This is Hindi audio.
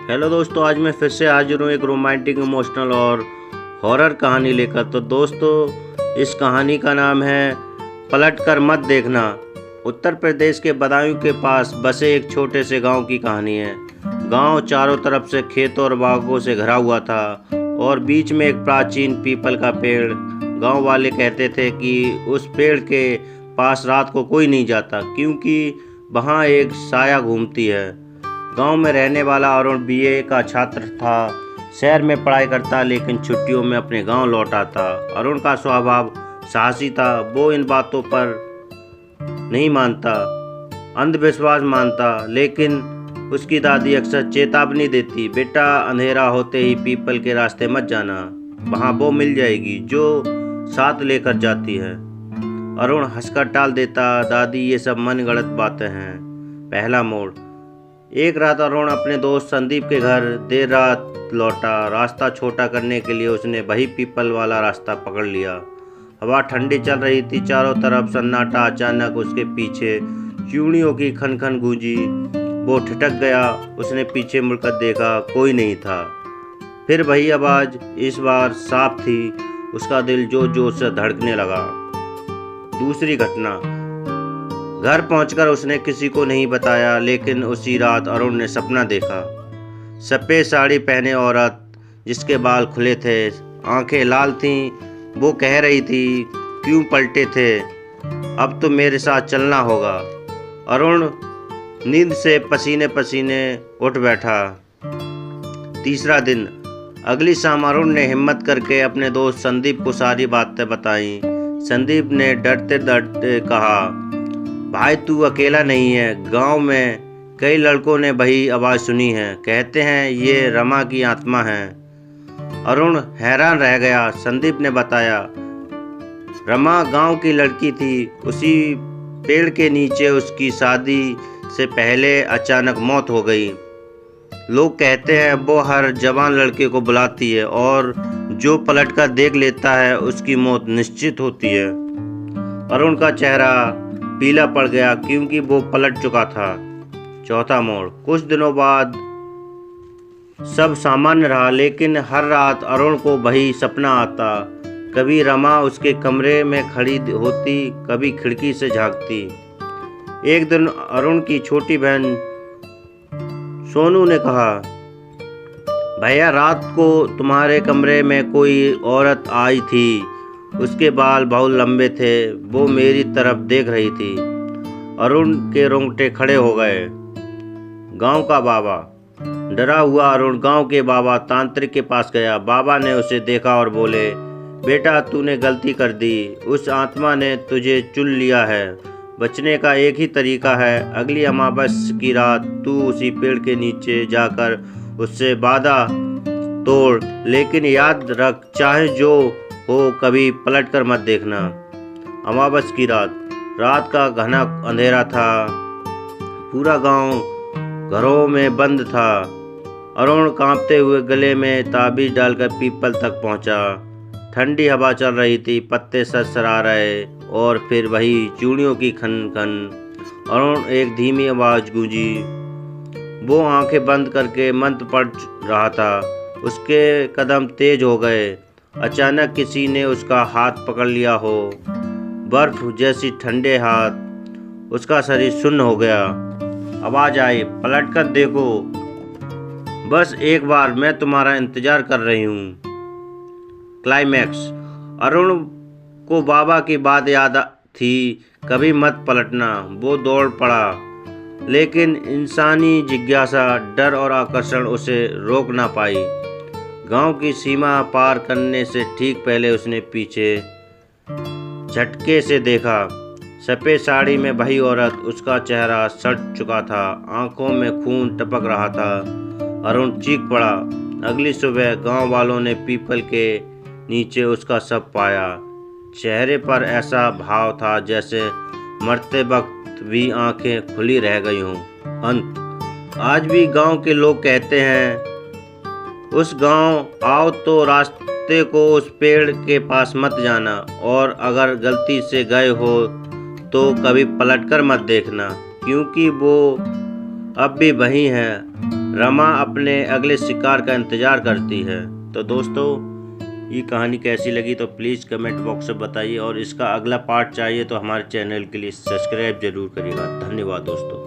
हेलो दोस्तों, आज मैं फिर से हाजिर हूँ एक रोमांटिक, इमोशनल और हॉरर कहानी लेकर। तो दोस्तों, इस कहानी का नाम है पलट कर मत देखना। उत्तर प्रदेश के बदायूं के पास बसे एक छोटे से गांव की कहानी है। गांव चारों तरफ से खेतों और बागों से घिरा हुआ था और बीच में एक प्राचीन पीपल का पेड़। गांव वाले कहते थे कि उस पेड़ के पास रात को कोई नहीं जाता, क्योंकि वहाँ एक साया घूमती है। गांव में रहने वाला अरुण बीए का छात्र था। शहर में पढ़ाई करता, लेकिन छुट्टियों में अपने गांव लौट आता। अरुण का स्वभाव साहसी था। वो इन बातों पर नहीं मानता, अंधविश्वास मानता, लेकिन उसकी दादी अक्सर चेतावनी देती, बेटा अंधेरा होते ही पीपल के रास्ते मत जाना, वहाँ वो मिल जाएगी जो साथ लेकर जाती है। अरुण हंसकर टाल देता, दादी ये सब मन गढ़ंत बातें हैं। पहला मोड़। एक रात अरुण अपने दोस्त संदीप के घर देर रात लौटा। रास्ता छोटा करने के लिए उसने वही पीपल वाला रास्ता पकड़ लिया। हवा ठंडी चल रही थी, चारों तरफ सन्नाटा। अचानक उसके पीछे चूड़ियों की खनखन गूंजी। वो ठिठक गया। उसने पीछे मुड़कर देखा, कोई नहीं था। फिर वही आवाज़, इस बार साफ थी। उसका दिल जोर जोर से धड़कने लगा। दूसरी घटना। घर पहुंचकर उसने किसी को नहीं बताया, लेकिन उसी रात अरुण ने सपना देखा। सफ़ेद साड़ी पहने औरत, जिसके बाल खुले थे, आंखें लाल थीं। वो कह रही थी, क्यों पलटे थे, अब तो मेरे साथ चलना होगा। अरुण नींद से पसीने पसीने उठ बैठा। तीसरा दिन। अगली शाम अरुण ने हिम्मत करके अपने दोस्त संदीप को सारी बातें बताईं। संदीप ने डरते डरते कहा, भाई तू अकेला नहीं है, गांव में कई लड़कों ने वही आवाज़ सुनी है, कहते हैं ये रमा की आत्मा है। अरुण हैरान रह गया। संदीप ने बताया, रमा गांव की लड़की थी। उसी पेड़ के नीचे उसकी शादी से पहले अचानक मौत हो गई। लोग कहते हैं वो हर जवान लड़के को बुलाती है और जो पलटकर देख लेता है उसकी मौत निश्चित होती है। अरुण का चेहरा पीला पड़ गया, क्योंकि वो पलट चुका था। चौथा मोड़। कुछ दिनों बाद सब सामान्य रहा, लेकिन हर रात अरुण को वही सपना आता। कभी रमा उसके कमरे में खड़ी होती, कभी खिड़की से झांकती। एक दिन अरुण की छोटी बहन सोनू ने कहा, भैया रात को तुम्हारे कमरे में कोई औरत आई थी। उसके बाल बहुत लंबे थे। वो मेरी तरफ देख रही थी। अरुण के रोंगटे खड़े हो गए। गांव का बाबा। डरा हुआ अरुण गांव के बाबा तांत्रिक के पास गया। बाबा ने उसे देखा और बोले, बेटा तूने गलती कर दी। उस आत्मा ने तुझे चुन लिया है। बचने का एक ही तरीका है, अगली अमावस्या की रात तू उसी पेड़ के नीचे जाकर उससे वादा तोड़, लेकिन याद रख, चाहे जो हो कभी पलट कर मत देखना। अमावस्या की रात का घना अंधेरा था। पूरा गांव घरों में बंद था। अरुण कांपते हुए गले में ताबीज डालकर पीपल तक पहुंचा। ठंडी हवा चल रही थी, पत्ते सरसरा रहे और फिर वही चूड़ियों की खनखन। अरुण एक धीमी आवाज गूंजी। वो आंखें बंद करके मंत्र पढ़ रहा था। उसके कदम तेज हो गए। अचानक किसी ने उसका हाथ पकड़ लिया हो, बर्फ जैसी ठंडे हाथ। उसका शरीर सुन्न हो गया। आवाज आई, पलट कर देखो, बस एक बार, मैं तुम्हारा इंतजार कर रही हूँ। क्लाइमैक्स। अरुण को बाबा की बात याद थी, कभी मत पलटना। वो दौड़ पड़ा, लेकिन इंसानी जिज्ञासा, डर और आकर्षण उसे रोक ना पाई। गांव की सीमा पार करने से ठीक पहले उसने पीछे झटके से देखा। सफ़ेद साड़ी में वही औरत। उसका चेहरा सड़ चुका था, आंखों में खून टपक रहा था। अरुण चीख पड़ा। अगली सुबह गांव वालों ने पीपल के नीचे उसका शव पाया। चेहरे पर ऐसा भाव था जैसे मरते वक्त भी आंखें खुली रह गई हों। अंत। आज भी गांव के लोग कहते हैं, उस गांव आओ तो रास्ते को उस पेड़ के पास मत जाना, और अगर गलती से गए हो तो कभी पलटकर मत देखना, क्योंकि वो अब भी वही है। रमा अपने अगले शिकार का इंतज़ार करती है। तो दोस्तों ये कहानी कैसी लगी तो प्लीज़ कमेंट बॉक्स में बताइए, और इसका अगला पार्ट चाहिए तो हमारे चैनल के लिए सब्सक्राइब ज़रूर करिएगा। धन्यवाद दोस्तों।